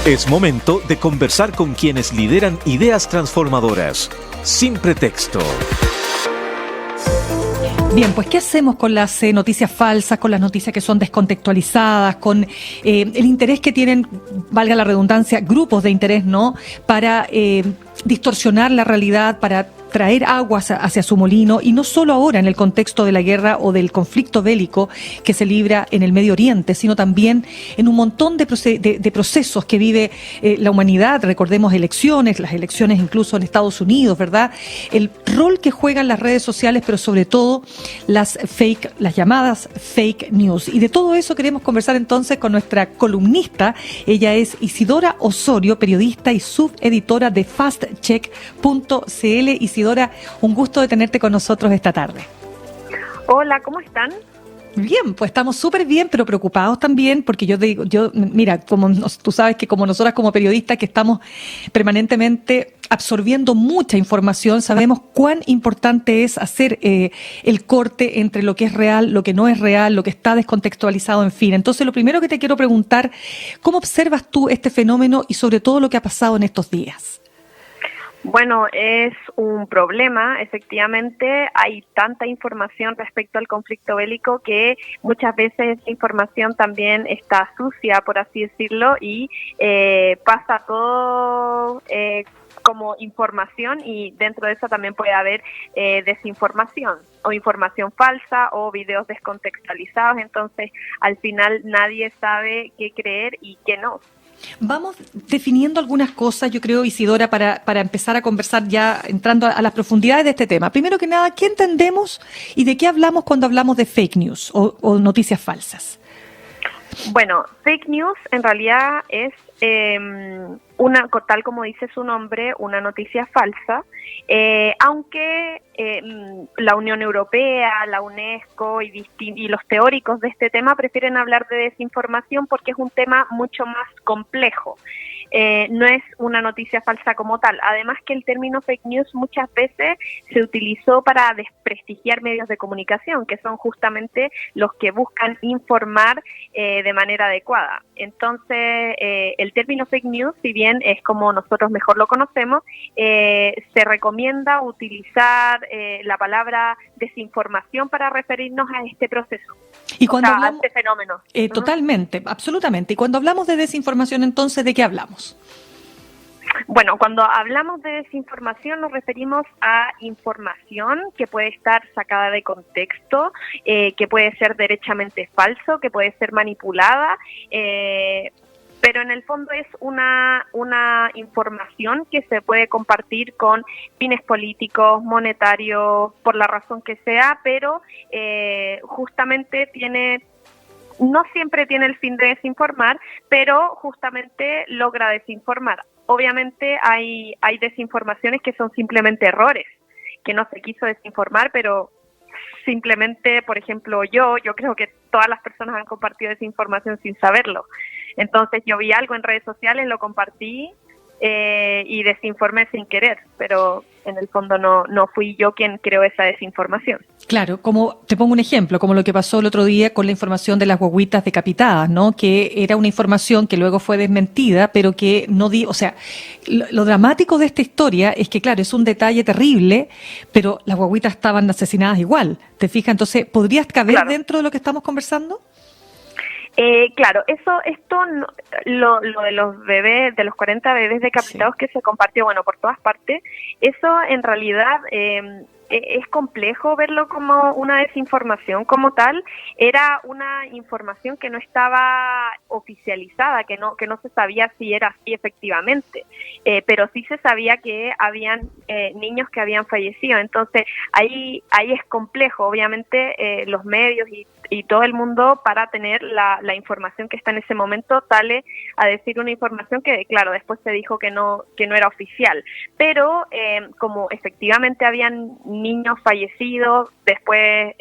Es momento de conversar con quienes lideran ideas transformadoras. Sin pretexto. Bien, pues ¿qué hacemos con las noticias falsas, con las noticias que son descontextualizadas, con el interés que tienen, valga la redundancia, grupos de interés, ¿no?, para distorsionar la realidad, para traer aguas hacia su molino, y no solo ahora en el contexto de la guerra o del conflicto bélico que se libra en el Medio Oriente, sino también en un montón de procesos que vive la humanidad. Recordemos las elecciones incluso en Estados Unidos, ¿verdad? El rol que juegan las redes sociales, pero sobre todo las llamadas fake news. Y de todo eso queremos conversar entonces con nuestra columnista. Ella es Isidora Osorio, periodista y subeditora de FastCheck.cl. Isidora, un gusto de tenerte con nosotros esta tarde. Hola, ¿cómo están? Bien, pues estamos súper bien, pero preocupados también, porque mira, tú sabes que como nosotras como periodistas que estamos permanentemente absorbiendo mucha información, sabemos cuán importante es hacer el corte entre lo que es real, lo que no es real, lo que está descontextualizado, en fin. Entonces, lo primero que te quiero preguntar, ¿cómo observas tú este fenómeno y sobre todo lo que ha pasado en estos días? Bueno, es un problema, efectivamente, hay tanta información respecto al conflicto bélico que muchas veces esa información también está sucia, por así decirlo, y pasa todo como información, y dentro de eso también puede haber desinformación o información falsa o videos descontextualizados. Entonces al final nadie sabe qué creer y qué no. Vamos definiendo algunas cosas, yo creo, Isidora, para empezar a conversar ya entrando a las profundidades de este tema. Primero que nada, ¿qué entendemos y de qué hablamos cuando hablamos de fake news o noticias falsas? Bueno, fake news en realidad es tal como dice su nombre, una noticia falsa, aunque la Unión Europea, la UNESCO y los teóricos de este tema prefieren hablar de desinformación porque es un tema mucho más complejo. No es una noticia falsa como tal. Además que el término fake news muchas veces se utilizó para desprestigiar medios de comunicación, que son justamente los que buscan informar de manera adecuada. Entonces, el término fake news, si bien es como nosotros mejor lo conocemos, se recomienda utilizar la palabra desinformación para referirnos a este proceso. Y cuando hablamos, a este fenómeno. Totalmente, absolutamente. Y cuando hablamos de desinformación, entonces, ¿de qué hablamos? Bueno, cuando hablamos de desinformación nos referimos a información que puede estar sacada de contexto, que puede ser derechamente falso, que puede ser manipulada, pero en el fondo es una información que se puede compartir con fines políticos, monetarios, por la razón que sea, pero justamente no siempre tiene el fin de desinformar, pero justamente logra desinformar. Obviamente hay desinformaciones que son simplemente errores, que no se quiso desinformar, pero simplemente, por ejemplo, yo creo que todas las personas han compartido desinformación sin saberlo. Entonces yo vi algo en redes sociales, lo compartí y desinformé sin querer, pero en el fondo no fui yo quien creó esa desinformación. Claro, como te pongo un ejemplo, como lo que pasó el otro día con la información de las guaguitas decapitadas, ¿no? Que era una información que luego fue desmentida, pero que no o sea, lo dramático de esta historia es que, claro, es un detalle terrible, pero las guaguitas estaban asesinadas igual, ¿te fijas? Entonces, ¿podrías caber dentro de lo que estamos conversando? Claro, lo de los bebés, de los 40 bebés decapitados que se compartió, bueno, por todas partes, eso en realidad es complejo verlo como una desinformación como tal. Era una información que no estaba oficializada, que no se sabía si era así efectivamente, pero sí se sabía que habían niños que habían fallecido. Entonces ahí es complejo, obviamente los medios y todo el mundo, para tener la información que está en ese momento, sale a decir una información que, claro, después se dijo que no era oficial, pero como efectivamente habían niños fallecidos, después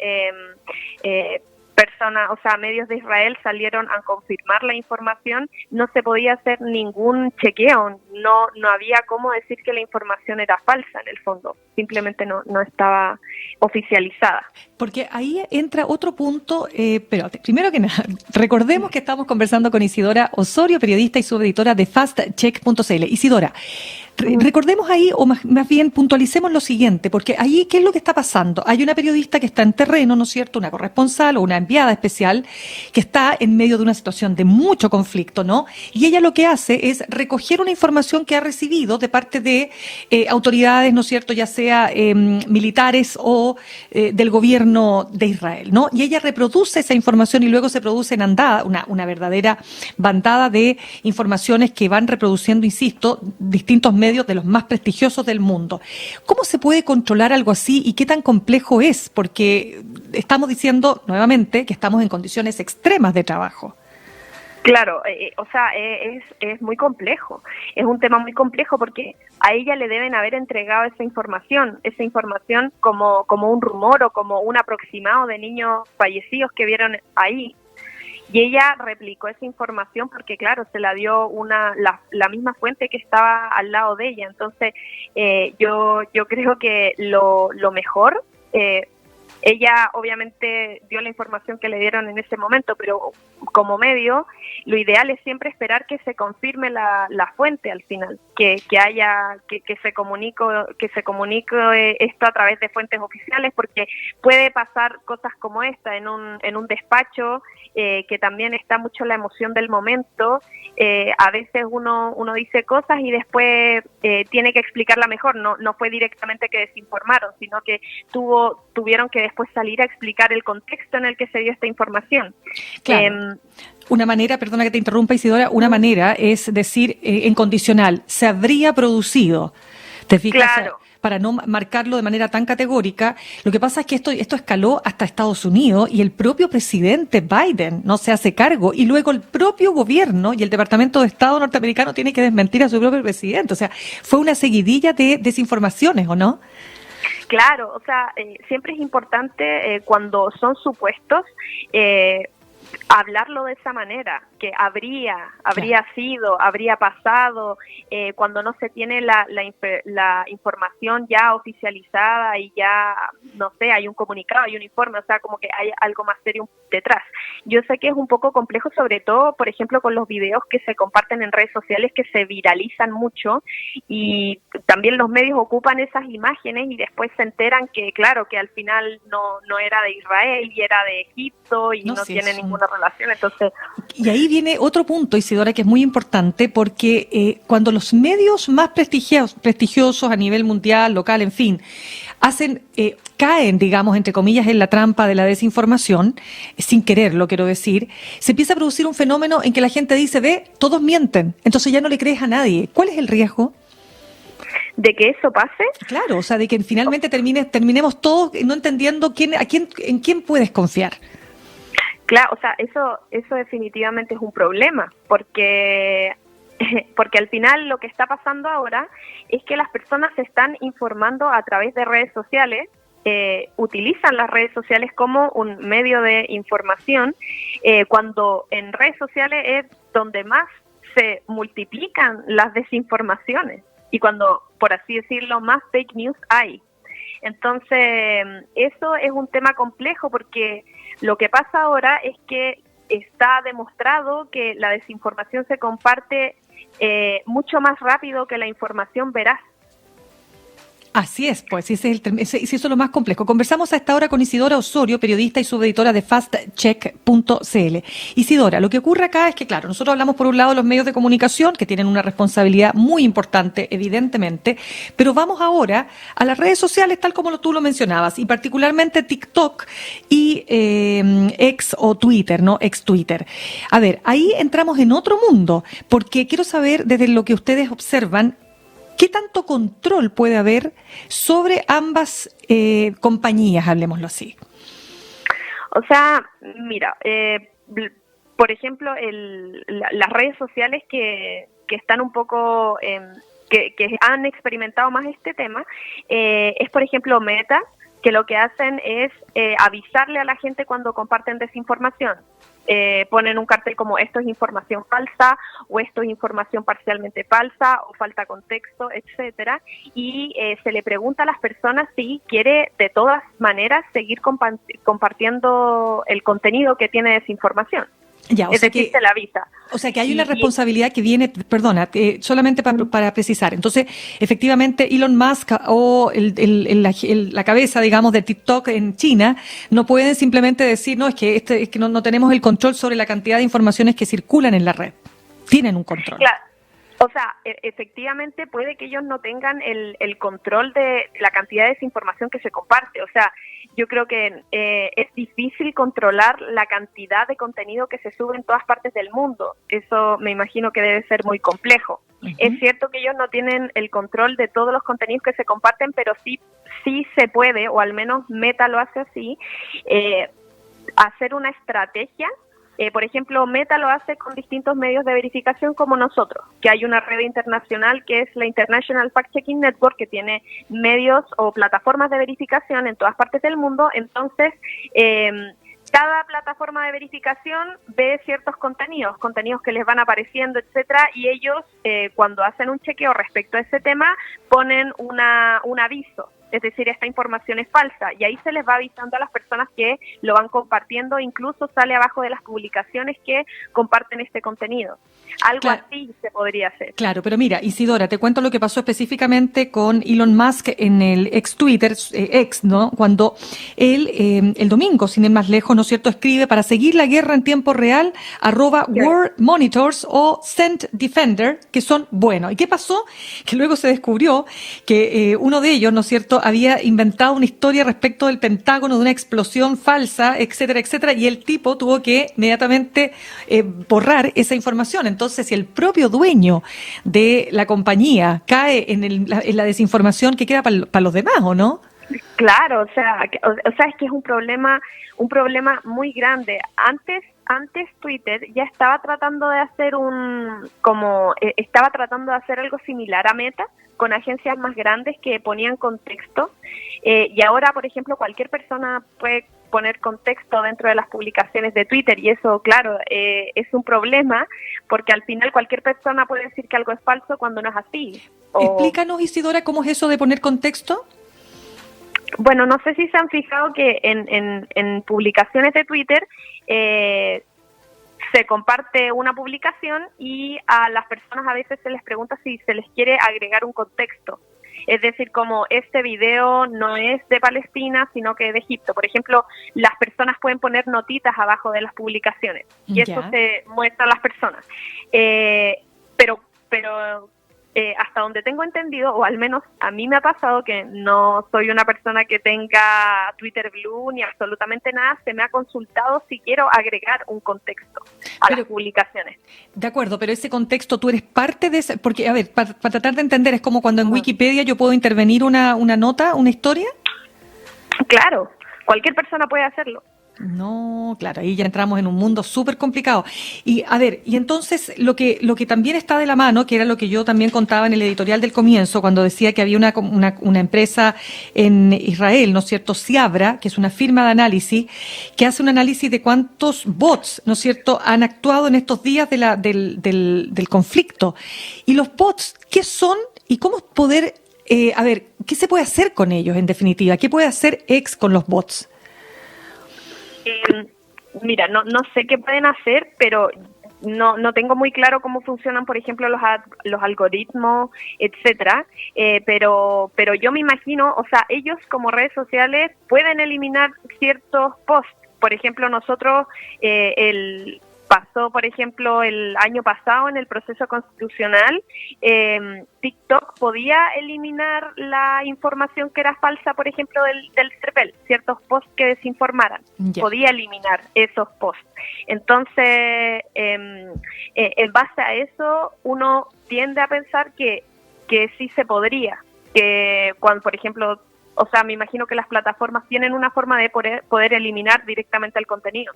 personas, o sea, medios de Israel salieron a confirmar la información, no se podía hacer ningún chequeo, no había cómo decir que la información era falsa en el fondo, simplemente no estaba oficializada. Porque ahí entra otro punto, pero primero que nada, recordemos que estamos conversando con Isidora Osorio, periodista y subeditora de FastCheck.cl. Isidora, recordemos ahí, o más bien puntualicemos lo siguiente, porque ahí, ¿qué es lo que está pasando? Hay una periodista que está en terreno, ¿no es cierto?, una corresponsal o una enviada especial, que está en medio de una situación de mucho conflicto, ¿no? Y ella lo que hace es recoger una información que ha recibido de parte de autoridades, ¿no es cierto?, ya sea militares o del gobierno de Israel, ¿no? Y ella reproduce esa información y luego se produce en andada, una verdadera bandada de informaciones que van reproduciendo, insisto, distintos medios de los más prestigiosos del mundo. ¿Cómo se puede controlar algo así y qué tan complejo es? Porque estamos diciendo nuevamente que estamos en condiciones extremas de trabajo. Claro, o sea, es muy complejo, es un tema muy complejo porque a ella le deben haber entregado esa información como un rumor o como un aproximado de niños fallecidos que vieron ahí. Y ella replicó esa información porque, claro, se la dio la misma fuente que estaba al lado de ella. Entonces, yo creo que lo mejor, ella obviamente dio la información que le dieron en ese momento, pero como medio, lo ideal es siempre esperar que se confirme la fuente al final, que se comunique esto a través de fuentes oficiales, porque puede pasar cosas como esta en un despacho, que también está mucho la emoción del momento. A veces uno dice cosas y después tiene que explicarla mejor. No fue directamente que desinformaron, sino que tuvieron que después salir a explicar el contexto en el que se dio esta información. Claro. Una manera, perdona que te interrumpa, Isidora, una manera es decir en condicional, se habría producido, ¿te fijas? Claro. Para no marcarlo de manera tan categórica. Lo que pasa es que esto escaló hasta Estados Unidos y el propio presidente Biden no se hace cargo y luego el propio gobierno y el Departamento de Estado norteamericano tiene que desmentir a su propio presidente. O sea, fue una seguidilla de desinformaciones, ¿o no? Claro, o sea, siempre es importante cuando son supuestos hablarlo de esa manera, que habría sido, habría pasado, cuando no se tiene la información ya oficializada y ya, no sé, hay un comunicado, hay un informe, o sea, como que hay algo más serio detrás. Yo sé que es un poco complejo, sobre todo, por ejemplo, con los videos que se comparten en redes sociales que se viralizan mucho y también los medios ocupan esas imágenes y después se enteran que, claro, que al final no era de Israel y era de Egipto y no tiene ninguna relación, entonces... Y ahí viene otro punto, Isidora, que es muy importante, porque cuando los medios más prestigiosos a nivel mundial, local, en fin, caen, digamos, entre comillas, en la trampa de la desinformación, sin quererlo, quiero decir, se empieza a producir un fenómeno en que la gente dice, todos mienten, entonces ya no le crees a nadie. ¿Cuál es el riesgo? ¿De que eso pase? Claro, o sea, de que finalmente terminemos todos no entendiendo en quién puedes confiar. Claro, o sea, eso definitivamente es un problema, porque al final lo que está pasando ahora es que las personas se están informando a través de redes sociales, utilizan las redes sociales como un medio de información, cuando en redes sociales es donde más se multiplican las desinformaciones y cuando, por así decirlo, más fake news hay. Entonces, eso es un tema complejo porque lo que pasa ahora es que está demostrado que la desinformación se comparte mucho más rápido que la información veraz. Así es, pues, eso es lo más complejo. Conversamos a esta hora con Isidora Osorio, periodista y subeditora de FastCheck.cl. Isidora, lo que ocurre acá es que, claro, nosotros hablamos por un lado de los medios de comunicación, que tienen una responsabilidad muy importante, evidentemente, pero vamos ahora a las redes sociales, tal como tú lo mencionabas, y particularmente TikTok y ex o Twitter, ¿no? Ex Twitter. A ver, ahí entramos en otro mundo, porque quiero saber, desde lo que ustedes observan, ¿qué tanto control puede haber sobre ambas compañías, hablemoslo así? O sea, mira, por ejemplo, las redes sociales que están un poco, que han experimentado más este tema, es por ejemplo Meta, que lo que hacen es avisarle a la gente cuando comparten desinformación. Ponen un cartel como esto es información falsa o esto es información parcialmente falsa o falta contexto, etcétera, y se le pregunta a las personas si quiere de todas maneras seguir compartiendo el contenido que tiene desinformación. Ya, Es decir, se la avisa. O sea que hay una responsabilidad que viene, perdona, solamente para precisar. Entonces, efectivamente, Elon Musk o la cabeza, digamos, de TikTok en China no pueden simplemente decir, no, es que no tenemos el control sobre la cantidad de informaciones que circulan en la red. Tienen un control. Claro. O sea, efectivamente puede que ellos no tengan el control de la cantidad de desinformación que se comparte. O sea, yo creo que es difícil controlar la cantidad de contenido que se sube en todas partes del mundo. Eso me imagino que debe ser muy complejo. Uh-huh. Es cierto que ellos no tienen el control de todos los contenidos que se comparten, pero sí se puede, o al menos Meta lo hace así, hacer una estrategia. Por ejemplo, Meta lo hace con distintos medios de verificación como nosotros, que hay una red internacional que es la International Fact-Checking Network, que tiene medios o plataformas de verificación en todas partes del mundo. Entonces, cada plataforma de verificación ve ciertos contenidos que les van apareciendo, etcétera, y ellos, cuando hacen un chequeo respecto a ese tema, ponen un aviso. Es decir, esta información es falsa, y ahí se les va avisando a las personas que lo van compartiendo, incluso sale abajo de las publicaciones que comparten este contenido. Algo así se podría hacer. Claro, pero mira, Isidora, te cuento lo que pasó específicamente con Elon Musk en el ex Twitter, ¿no? Cuando él, el domingo, sin ir más lejos, ¿no es cierto?, escribe para seguir la guerra en tiempo real, @World Monitors o Send Defender, que son buenos. ¿Y qué pasó? Que luego se descubrió que uno de ellos, ¿no es cierto?, había inventado una historia respecto del Pentágono, de una explosión falsa, etcétera, etcétera, y el tipo tuvo que inmediatamente borrar esa información. Entonces, si el propio dueño de la compañía cae en la desinformación, ¿qué queda para los demás, o no? Claro, o sea, es que es un problema muy grande. Antes Twitter ya estaba tratando de hacer algo similar a Meta, con agencias más grandes que ponían contexto, y ahora, por ejemplo, cualquier persona puede poner contexto dentro de las publicaciones de Twitter, y eso, claro, es un problema, porque al final cualquier persona puede decir que algo es falso cuando no es así. Explícanos, Isidora, ¿cómo es eso de poner contexto? Bueno, no sé si se han fijado que en publicaciones de Twitter se comparte una publicación y a las personas a veces se les pregunta si se les quiere agregar un contexto. Es decir, como este video no es de Palestina, sino que de Egipto. Por ejemplo, las personas pueden poner notitas abajo de las publicaciones y eso se muestra a las personas. Pero hasta donde tengo entendido, o al menos a mí me ha pasado, que no soy una persona que tenga Twitter Blue ni absolutamente nada, se me ha consultado si quiero agregar un contexto a las publicaciones. De acuerdo, pero ese contexto, tú eres parte de ese, porque, a ver, para tratar de entender, es como cuando en Wikipedia yo puedo intervenir una nota, una historia. Claro, cualquier persona puede hacerlo. No, claro, ahí ya entramos en un mundo súper complicado. Y a ver, y entonces lo que también está de la mano, que era lo que yo también contaba en el editorial del comienzo, cuando decía que había una empresa en Israel, ¿no es cierto?, Cyabra, que es una firma de análisis, que hace un análisis de cuántos bots, ¿no es cierto?, han actuado en estos días del conflicto. Y los bots, ¿qué son y cómo poder, qué se puede hacer con ellos en definitiva? ¿Qué puede hacer X con los bots? Mira, no sé qué pueden hacer, pero no tengo muy claro cómo funcionan, por ejemplo, los algoritmos, etcétera, pero yo me imagino, o sea, ellos como redes sociales pueden eliminar ciertos posts. Por ejemplo, nosotros pasó, por ejemplo, el año pasado en el proceso constitucional, TikTok podía eliminar la información que era falsa, por ejemplo, del CERVEL, ciertos posts que desinformaran. Podía eliminar esos posts. Entonces, en base a eso, uno tiende a pensar que sí se podría, que cuando, por ejemplo, o sea, me imagino que las plataformas tienen una forma de poder eliminar directamente el contenido.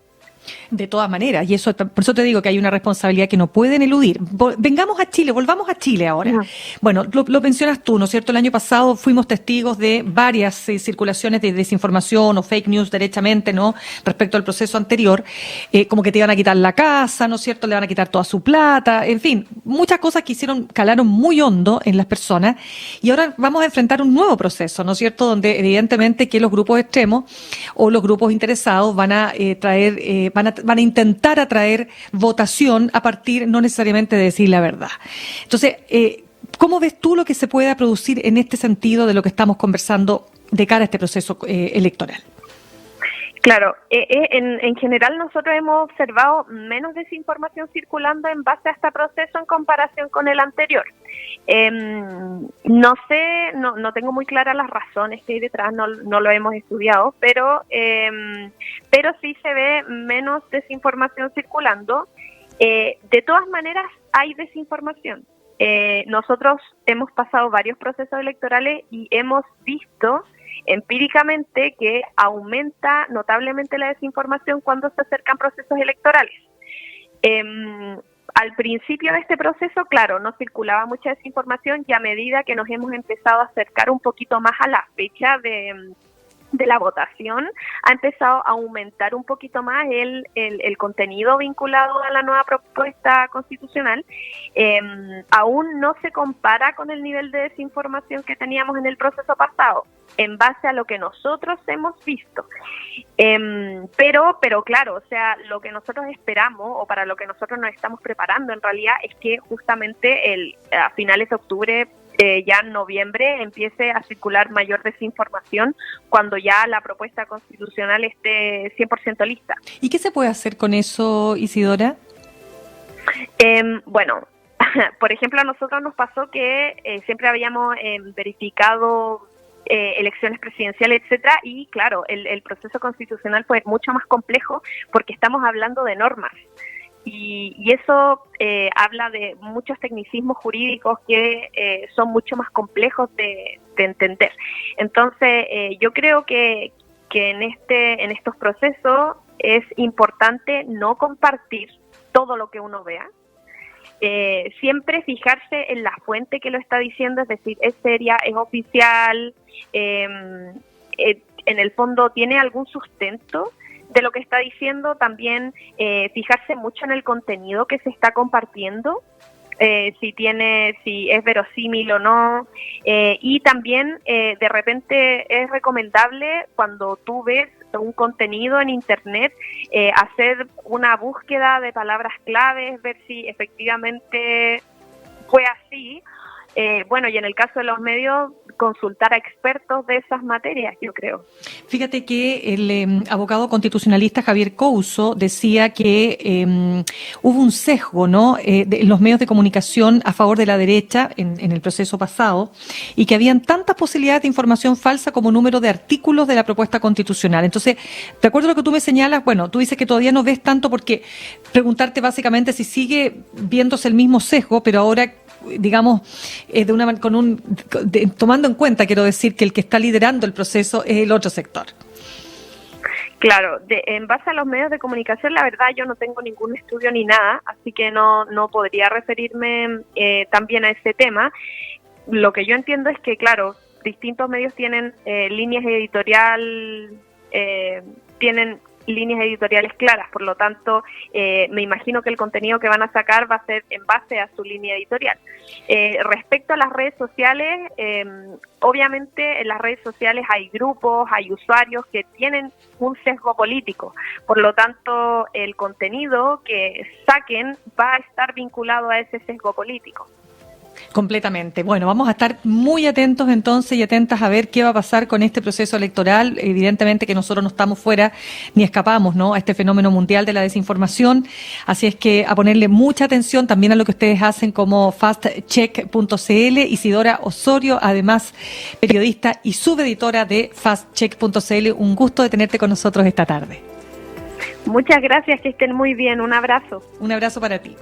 De todas maneras, y eso, por eso te digo que hay una responsabilidad que no pueden eludir. Vengamos a Chile, volvamos a Chile ahora. Uh-huh. Bueno, lo mencionas tú, ¿no es cierto? El año pasado fuimos testigos de varias circulaciones de desinformación o fake news derechamente, ¿no? Respecto al proceso anterior, como que te iban a quitar la casa, ¿no es cierto? Le van a quitar toda su plata, en fin, muchas cosas que calaron muy hondo en las personas, y ahora vamos a enfrentar un nuevo proceso, ¿no es cierto? Donde evidentemente que los grupos extremos o los grupos interesados van a van a intentar atraer votación a partir no necesariamente de decir la verdad. Entonces, ¿cómo ves tú lo que se pueda producir en este sentido de lo que estamos conversando de cara a este proceso electoral? Claro, en general nosotros hemos observado menos desinformación circulando en base a este proceso en comparación con el anterior. No sé, no tengo muy claras las razones que hay detrás, no lo hemos estudiado, pero sí se ve menos desinformación circulando. De todas maneras, hay desinformación. Nosotros hemos pasado varios procesos electorales y hemos visto empíricamente que aumenta notablemente la desinformación cuando se acercan procesos electorales. Al principio de este proceso, claro, no circulaba mucha desinformación, y a medida que nos hemos empezado a acercar un poquito más a la fecha de la votación, ha empezado a aumentar un poquito más el contenido vinculado a la nueva propuesta constitucional. Aún no se compara con el nivel de desinformación que teníamos en el proceso pasado, en base a lo que nosotros hemos visto. Pero claro, o sea, lo que nosotros esperamos, o para lo que nosotros nos estamos preparando en realidad, es que justamente a finales de octubre, ya en noviembre, empiece a circular mayor desinformación cuando ya la propuesta constitucional esté 100% lista. ¿Y qué se puede hacer con eso, Isidora? Bueno, por ejemplo, a nosotros nos pasó que siempre habíamos verificado elecciones presidenciales, etcétera, y claro, el proceso constitucional fue mucho más complejo porque estamos hablando de normas. Y eso habla de muchos tecnicismos jurídicos que son mucho más complejos de entender. Entonces, yo creo que en estos procesos es importante no compartir todo lo que uno vea. Siempre fijarse en la fuente que lo está diciendo, es decir, es seria, es oficial, en el fondo tiene algún sustento de lo que está diciendo. También fijarse mucho en el contenido que se está compartiendo, si es verosímil o no, y también de repente es recomendable, cuando tú ves un contenido en internet, hacer una búsqueda de palabras claves, ver si efectivamente fue así. Bueno, y en el caso de los medios, consultar a expertos de esas materias, yo creo. Fíjate que el abogado constitucionalista Javier Couso decía que hubo un sesgo, ¿no?, de los medios de comunicación a favor de la derecha en el proceso pasado, y que habían tantas posibilidades de información falsa como número de artículos de la propuesta constitucional. Entonces, de acuerdo a lo que tú me señalas, bueno, tú dices que todavía no ves tanto, porque preguntarte básicamente si sigue viéndose el mismo sesgo, pero ahora, digamos, tomando en cuenta, quiero decir, que el que está liderando el proceso es el otro sector. Claro, en base a los medios de comunicación, la verdad yo no tengo ningún estudio ni nada, así que no podría referirme también a ese tema. Lo que yo entiendo es que, claro, distintos medios tienen líneas editoriales claras, por lo tanto, me imagino que el contenido que van a sacar va a ser en base a su línea editorial. Respecto a las redes sociales, obviamente en las redes sociales hay grupos, hay usuarios que tienen un sesgo político, por lo tanto, el contenido que saquen va a estar vinculado a ese sesgo político. Completamente. Bueno, vamos a estar muy atentos entonces y atentas a ver qué va a pasar con este proceso electoral. Evidentemente que nosotros no estamos fuera ni escapamos, ¿no?, a este fenómeno mundial de la desinformación. Así es que a ponerle mucha atención también a lo que ustedes hacen como fastcheck.cl. Isidora Osorio, además periodista y subeditora de fastcheck.cl. Un gusto de tenerte con nosotros esta tarde. Muchas gracias, que estén muy bien. Un abrazo. Un abrazo para ti.